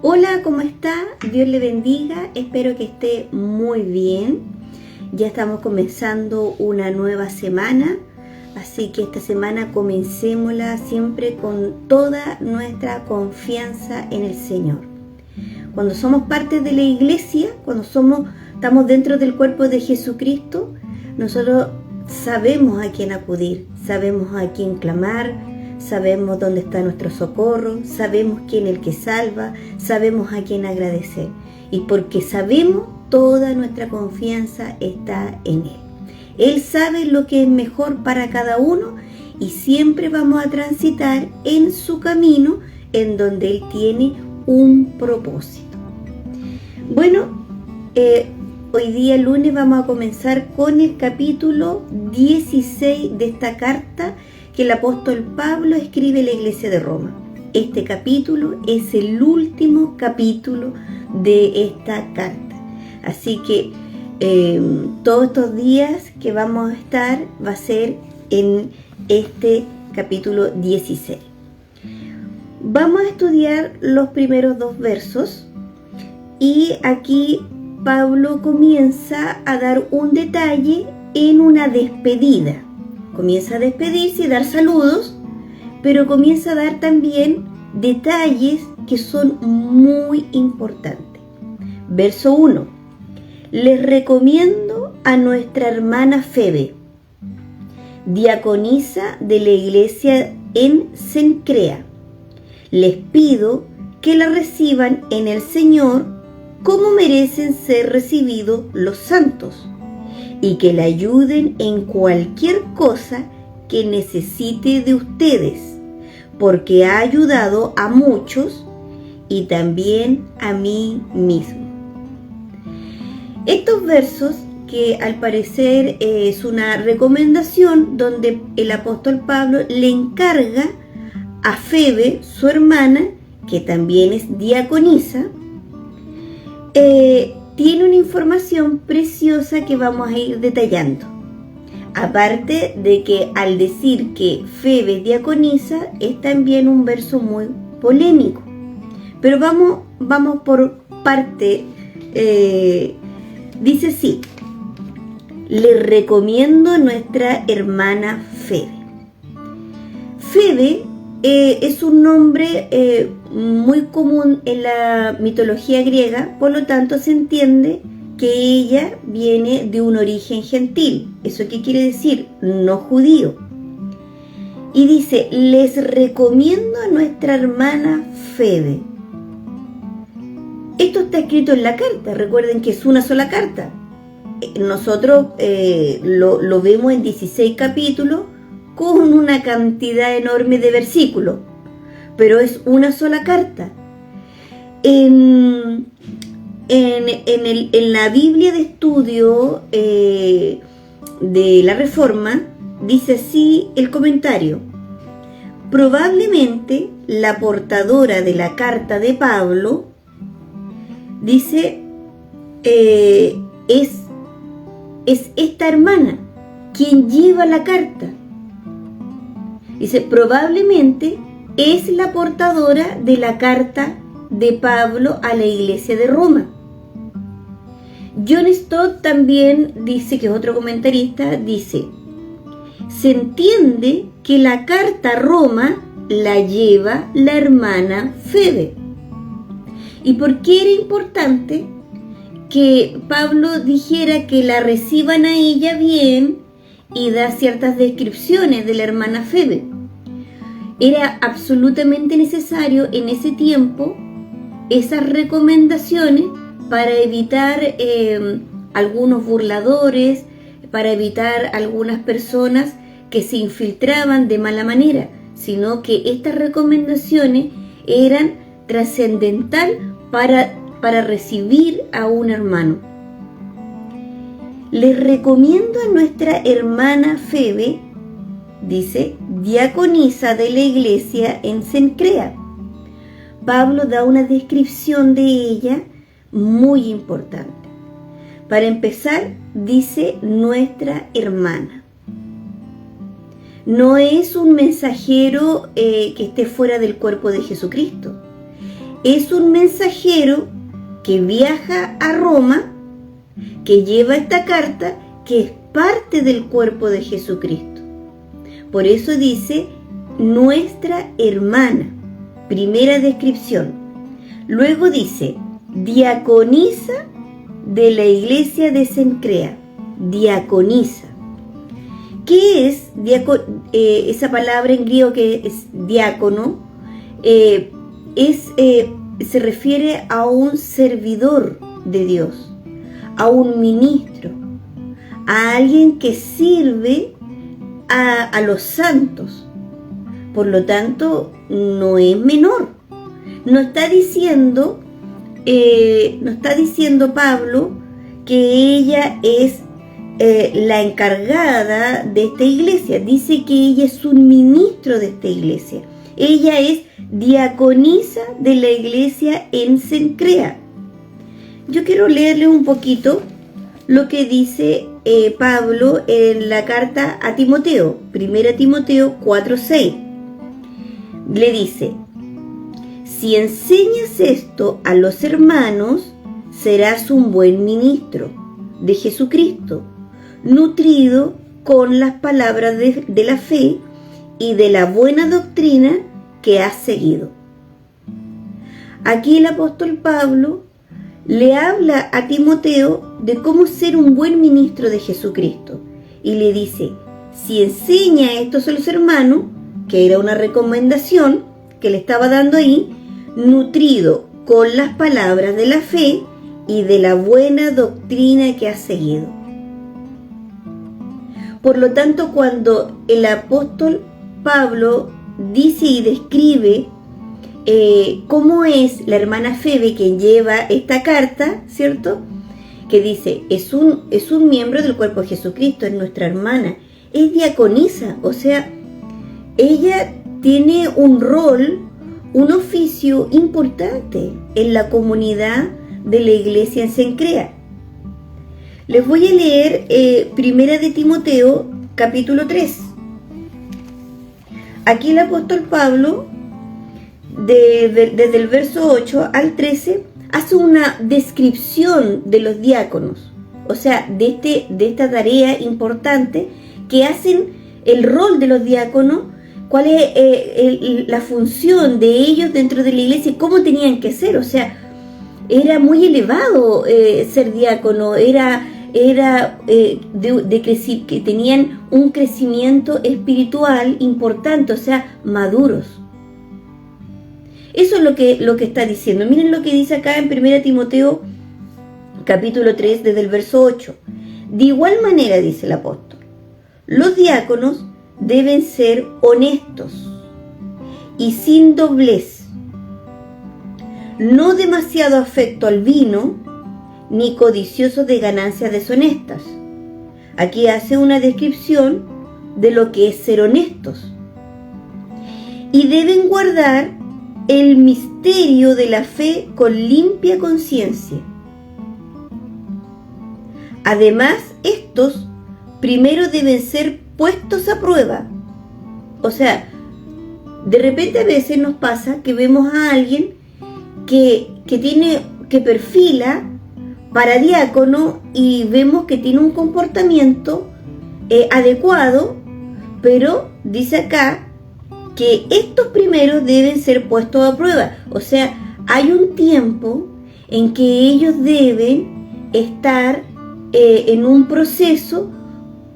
Hola, ¿cómo está? Dios le bendiga, espero que esté muy bien. Ya estamos comenzando una nueva semana, así que esta semana comencémosla siempre con toda nuestra confianza en el Señor. Cuando somos parte de la iglesia, cuando estamos dentro del cuerpo de Jesucristo, nosotros sabemos a quién acudir, sabemos a quién clamar, sabemos dónde está nuestro socorro, sabemos quién es el que salva, sabemos a quién agradecer. Y porque sabemos, toda nuestra confianza está en Él. Él sabe lo que es mejor para cada uno y siempre vamos a transitar en su camino en donde Él tiene un propósito. Bueno, hoy día lunes vamos a comenzar con el capítulo 16 de esta carta que el apóstol Pablo escribe a la iglesia de Roma. Este capítulo es el último capítulo de esta carta. Así que todos estos días que vamos a estar va a ser en este capítulo 16. Vamos a estudiar los primeros 2 versos y aquí Pablo comienza a dar un detalle en una despedida. Comienza a despedirse y dar saludos, pero comienza a dar también detalles que son muy importantes. Verso 1. Les recomiendo a nuestra hermana Febe, diaconisa de la iglesia en Cencrea. Les pido que la reciban en el Señor como merecen ser recibidos los santos, y que la ayuden en cualquier cosa que necesite de ustedes, porque ha ayudado a muchos y también a mí mismo. Estos versos, que al parecer es una recomendación donde el apóstol Pablo le encarga a Febe, su hermana, que también es diaconisa, tiene una información preciosa que vamos a ir detallando. Aparte de que al decir que Febe es diaconisa, es también un verso muy polémico. Pero vamos por parte. Dice así: le recomiendo a nuestra hermana Febe. Febe es un nombre muy común en la mitología griega, por lo tanto se entiende que ella viene de un origen gentil. ¿Eso qué quiere decir? No judío. Y dice: les recomiendo a nuestra hermana Febe. Esto está escrito en la carta, recuerden que es una sola carta. Nosotros lo vemos en 16 capítulos con una cantidad enorme de versículos, pero es una sola carta. En la Biblia de estudio de la Reforma dice así el comentario: probablemente la portadora de la carta de Pablo, dice, es esta hermana quien lleva la carta. Dice, probablemente es la portadora de la carta de Pablo a la iglesia de Roma. John Stott también dice, que es otro comentarista, dice: se entiende que la carta a Roma la lleva la hermana Febe. ¿Y por qué era importante que Pablo dijera que la reciban a ella bien y da ciertas descripciones de la hermana Febe? Era absolutamente necesario en ese tiempo esas recomendaciones para evitar algunos burladores, para evitar algunas personas que se infiltraban de mala manera, sino que estas recomendaciones eran trascendental para recibir a un hermano. Les recomiendo a nuestra hermana Febe, dice, diaconisa de la iglesia en Cencrea. Pablo da una descripción de ella muy importante. Para empezar, dice nuestra hermana. No es un mensajero que esté fuera del cuerpo de Jesucristo. es un mensajero que viaja a Roma, que lleva esta carta, que es parte del cuerpo de Jesucristo. Por eso dice nuestra hermana, primera descripción. Luego dice diaconisa de la iglesia de Cencrea. Diaconisa. ¿Qué es esa palabra en griego que es diácono? Se refiere a un servidor de Dios, a un ministro, a alguien que sirve a los santos. Por lo tanto, no es menor. No está diciendo Pablo que ella es la encargada de esta iglesia. Dice que ella es un ministro de esta iglesia. Ella es diaconisa de la iglesia en Cencrea. Yo quiero leerle un poquito lo que dice Pablo en la carta a Timoteo, 1 Timoteo 4:6. Le dice: si enseñas esto a los hermanos, serás un buen ministro de Jesucristo, nutrido con las palabras de la fe y de la buena doctrina que has seguido. Aquí el apóstol Pablo le habla a Timoteo de cómo ser un buen ministro de Jesucristo y le dice: si enseña esto a los hermanos, que era una recomendación que le estaba dando ahí, nutrido con las palabras de la fe y de la buena doctrina que has seguido. Por lo tanto, cuando el apóstol Pablo dice y describe cómo es la hermana Febe quien lleva esta carta, ¿cierto? Que dice, es un miembro del cuerpo de Jesucristo, es nuestra hermana, es diaconisa, o sea, ella tiene un rol, un oficio importante en la comunidad de la iglesia en Cencrea. Les voy a leer Primera de Timoteo, capítulo 3. Aquí el apóstol Pablo, desde el verso 8 al 13, hace una descripción de los diáconos, o sea, de esta tarea importante que hacen, el rol de los diáconos, cuál es la función de ellos dentro de la iglesia y cómo tenían que ser. O sea, era muy elevado ser diácono, que tenían un crecimiento espiritual importante, o sea, maduros. Eso es lo que está diciendo. Miren lo que dice acá en 1 Timoteo capítulo 3, desde el verso 8. De igual manera, dice el apóstol, los diáconos deben ser honestos y sin doblez, no demasiado afecto al vino, ni codiciosos de ganancias deshonestas. Aquí hace una descripción de lo que es ser honestos. Y deben guardar el misterio de la fe con limpia conciencia. Además, estos primero deben ser puestos a prueba. O sea, de repente a veces nos pasa que vemos a alguien que perfila para diácono y vemos que tiene un comportamiento adecuado, pero dice acá que estos primeros deben ser puestos a prueba. O sea, hay un tiempo en que ellos deben estar en un proceso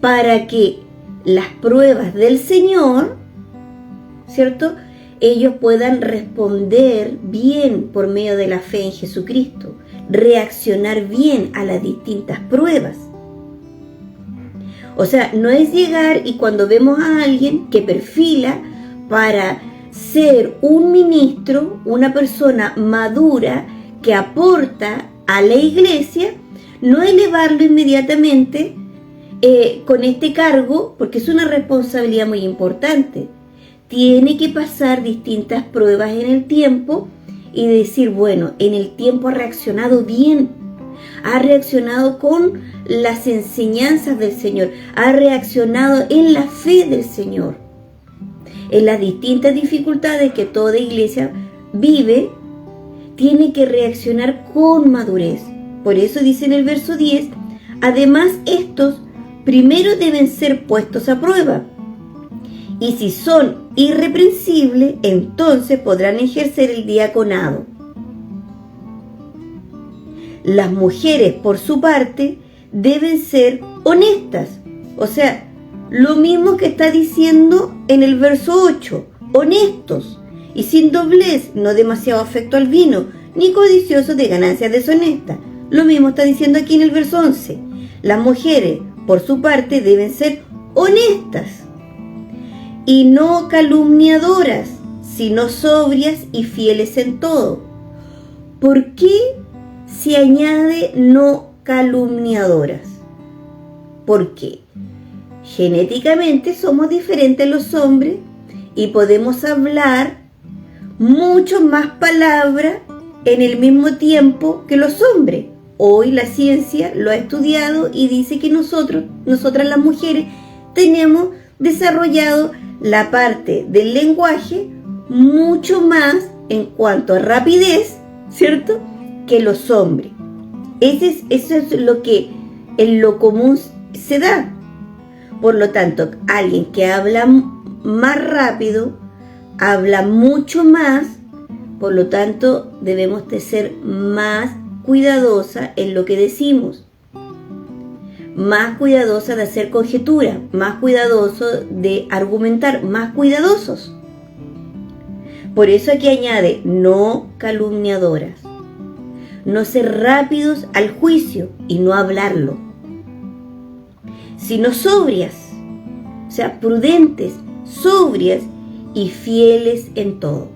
para que las pruebas del Señor, ¿cierto?, ellos puedan responder bien por medio de la fe en Jesucristo, reaccionar bien a las distintas pruebas. O sea, no es llegar y cuando vemos a alguien que perfila para ser un ministro, una persona madura que aporta a la iglesia, no elevarlo inmediatamente con este cargo, porque es una responsabilidad muy importante. Tiene que pasar distintas pruebas en el tiempo y decir, bueno, en el tiempo ha reaccionado bien, ha reaccionado con las enseñanzas del Señor, ha reaccionado en la fe del Señor, en las distintas dificultades que toda iglesia vive. tiene que reaccionar con madurez. Por eso dice en el verso 10, además estos primero deben ser puestos a prueba. Y si son irreprensibles, entonces podrán ejercer el diaconado. Las mujeres, por su parte, deben ser honestas. O sea, lo mismo que está diciendo en el verso 8, honestos y sin doblez, no demasiado afecto al vino, ni codiciosos de ganancias deshonestas. Lo mismo está diciendo aquí en el verso 11. Las mujeres, por su parte, deben ser honestas y no calumniadoras, sino sobrias y fieles en todo. ¿Por qué se añade no calumniadoras? Porque genéticamente somos diferentes los hombres y podemos hablar mucho más palabras en el mismo tiempo que los hombres. Hoy la ciencia lo ha estudiado y dice que nosotras las mujeres tenemos desarrollado la parte del lenguaje mucho más en cuanto a rapidez, ¿cierto?, que los hombres. Eso es lo que en lo común se da. Por lo tanto, alguien que habla más rápido, habla mucho más, por lo tanto debemos de ser más cuidadosa en lo que decimos, más cuidadosa de hacer conjetura, más cuidadoso de argumentar, más cuidadosos. Por eso aquí añade no calumniadoras, no ser rápidos al juicio y no hablarlo, sino sobrias, o sea, prudentes, sobrias y fieles en todo.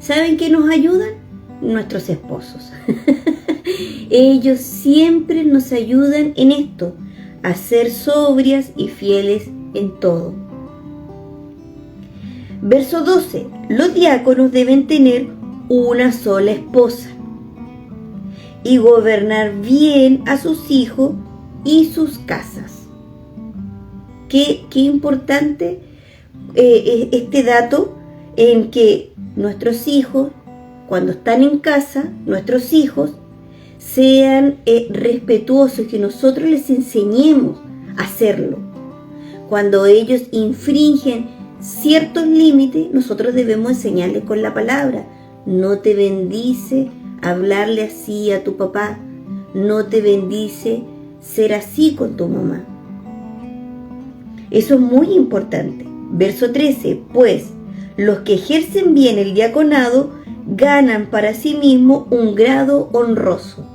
¿Saben qué nos ayudan? Nuestros esposos. Ellos siempre nos ayudan en esto, a ser sobrias y fieles en todo. Verso 12. Los diáconos deben tener una sola esposa y gobernar bien a sus hijos y sus casas. Qué importante este dato en que nuestros hijos, cuando están en casa, nuestros hijos sean respetuosos, que nosotros les enseñemos a hacerlo. Cuando ellos infringen ciertos límites, nosotros debemos enseñarles con la palabra. No te bendice hablarle así a tu papá, no te bendice ser así con tu mamá. Eso es muy importante. Verso 13, pues los que ejercen bien el diaconado ganan para sí mismos un grado honroso.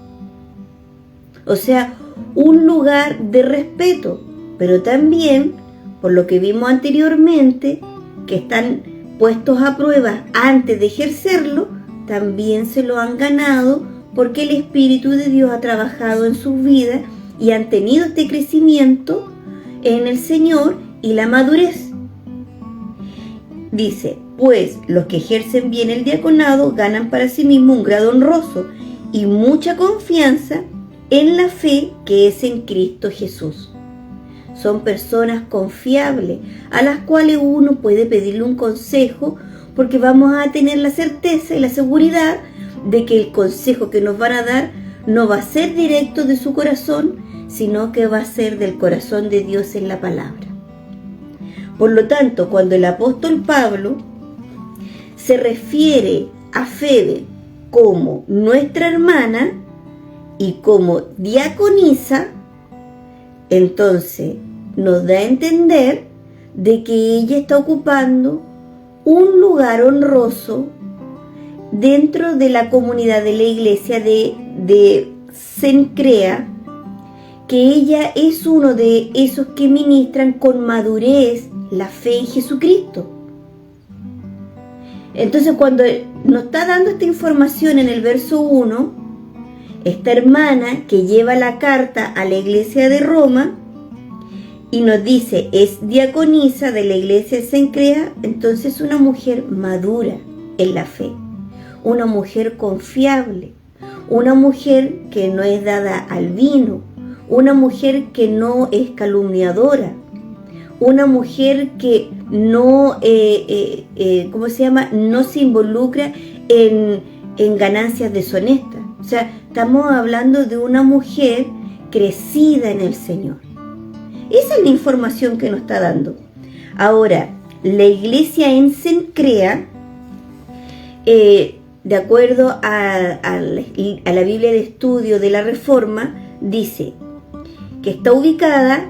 O sea, un lugar de respeto, pero también, por lo que vimos anteriormente, que están puestos a prueba antes de ejercerlo, también se lo han ganado porque el Espíritu de Dios ha trabajado en sus vidas y han tenido este crecimiento en el Señor y la madurez. Dice, pues los que ejercen bien el diaconado ganan para sí mismos un grado honroso y mucha confianza en la fe que es en Cristo Jesús. Son personas confiables a las cuales uno puede pedirle un consejo, porque vamos a tener la certeza y la seguridad de que el consejo que nos van a dar no va a ser directo de su corazón, sino que va a ser del corazón de Dios en la palabra. Por lo tanto, cuando el apóstol Pablo se refiere a Febe como nuestra hermana y como diaconisa, entonces nos da a entender de que ella está ocupando un lugar honroso dentro de la comunidad de la iglesia de Cencrea, que ella es uno de esos que ministran con madurez la fe en Jesucristo. Entonces, cuando nos está dando esta información en el verso 1, esta hermana que lleva la carta a la iglesia de Roma y nos dice, es diaconisa de la iglesia de Cencrea, entonces una mujer madura en la fe, una mujer confiable, una mujer que no es dada al vino, una mujer que no es calumniadora, una mujer que no, no se involucra en en ganancias deshonestas. O sea, estamos hablando de una mujer crecida en el Señor. Esa es la información que nos está dando. Ahora, la iglesia en Cencrea, de acuerdo a la Biblia de Estudio de la Reforma, dice que está ubicada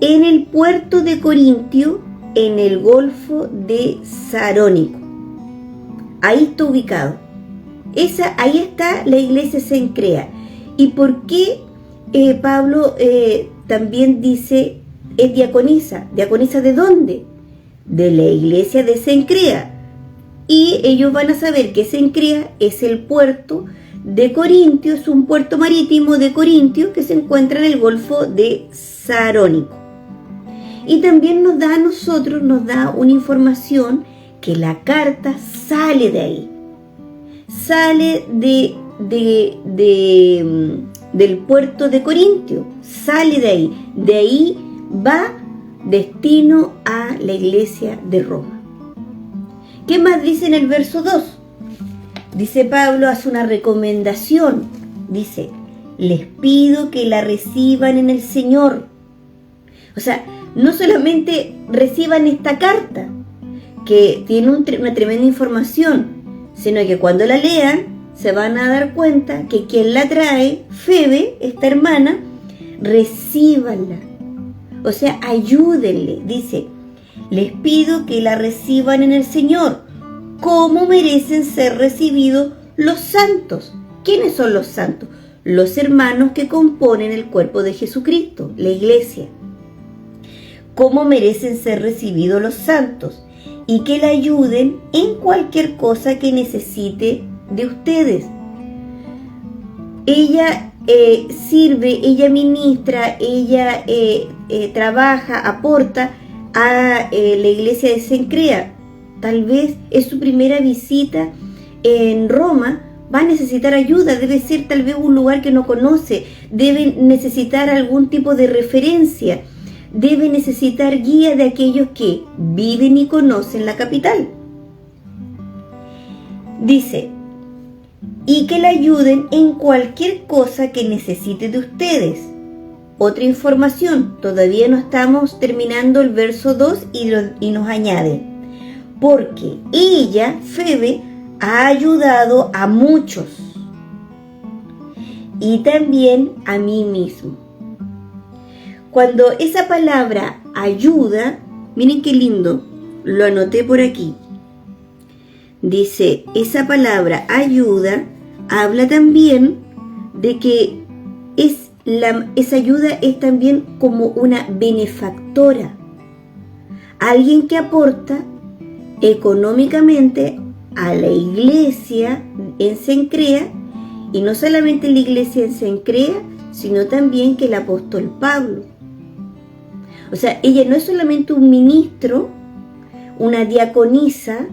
en el puerto de Corintio, en el Golfo de Sarónico. Ahí está ubicado. Ahí está la iglesia Cencrea. ¿Y por qué Pablo también dice es diaconisa? ¿Diaconisa de dónde? De la iglesia de Cencrea. Y ellos van a saber que Cencrea es el puerto de Corintio, es un puerto marítimo de Corintio que se encuentra en el Golfo de Sarónico. Y también nos da a nosotros, nos da una información que la carta sale de ahí. Sale del puerto de Corintio, sale de ahí. De ahí va destino a la iglesia de Roma. ¿Qué más dice en el verso 2? Dice Pablo, hace una recomendación. Dice, les pido que la reciban en el Señor. O sea, no solamente reciban esta carta, que tiene una tremenda información, sino que cuando la lean, se van a dar cuenta que quien la trae, Febe, esta hermana, recíbanla. O sea, ayúdenle. Dice, les pido que la reciban en el Señor, como merecen ser recibidos los santos. ¿Quiénes son los santos? Los hermanos que componen el cuerpo de Jesucristo, la iglesia. Cómo merecen ser recibidos los santos, y que la ayuden en cualquier cosa que necesite de ustedes. Ella sirve, ella ministra, ella trabaja, aporta a la iglesia de Cencrea. Tal vez es su primera visita en Roma, va a necesitar ayuda, debe ser tal vez un lugar que no conoce, debe necesitar algún tipo de referencia, debe necesitar guía de aquellos que viven y conocen la capital. Dice, y que la ayuden en cualquier cosa que necesite de ustedes. Otra información, todavía no estamos terminando el verso 2 y nos añade, porque ella, Febe, ha ayudado a muchos y también a mí mismo. Cuando esa palabra ayuda, miren qué lindo, lo anoté por aquí. Dice, esa palabra ayuda habla también de que esa ayuda es también como una benefactora. Alguien que aporta económicamente a la iglesia en Cencrea, y no solamente la iglesia en Cencrea, sino también que el apóstol Pablo. O sea, ella no es solamente un ministro, una diaconisa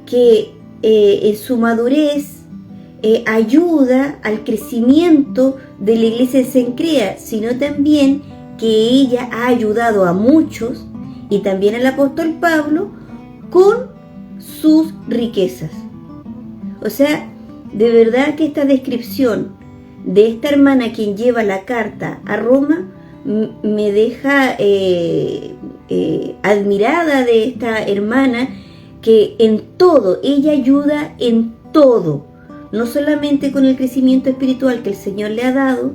que en su madurez ayuda al crecimiento de la iglesia de Cencrea, sino también que ella ha ayudado a muchos y también al apóstol Pablo con sus riquezas. O sea, de verdad que esta descripción de esta hermana quien lleva la carta a Roma me deja admirada de esta hermana, que en todo, ella ayuda en todo, no solamente con el crecimiento espiritual que el Señor le ha dado,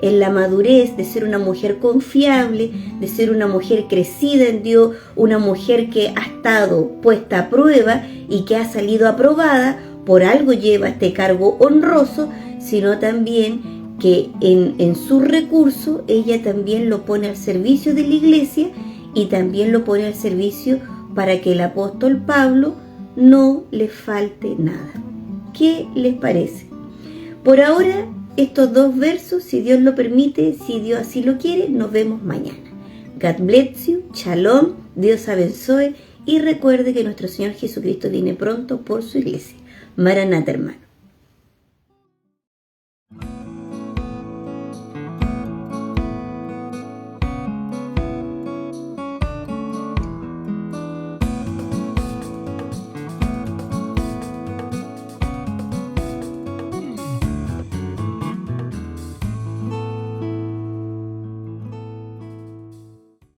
en la madurez de ser una mujer confiable, de ser una mujer crecida en Dios, una mujer que ha estado puesta a prueba y que ha salido aprobada, por algo lleva este cargo honroso, sino también que en sus recursos ella también lo pone al servicio de la iglesia y también lo pone al servicio para que el apóstol Pablo no le falte nada. ¿Qué les parece? Por ahora, estos dos versos, si Dios lo permite, si Dios así lo quiere, nos vemos mañana. God bless you, shalom, Dios abençoe, y recuerde que nuestro Señor Jesucristo viene pronto por su iglesia. Maranata, hermano.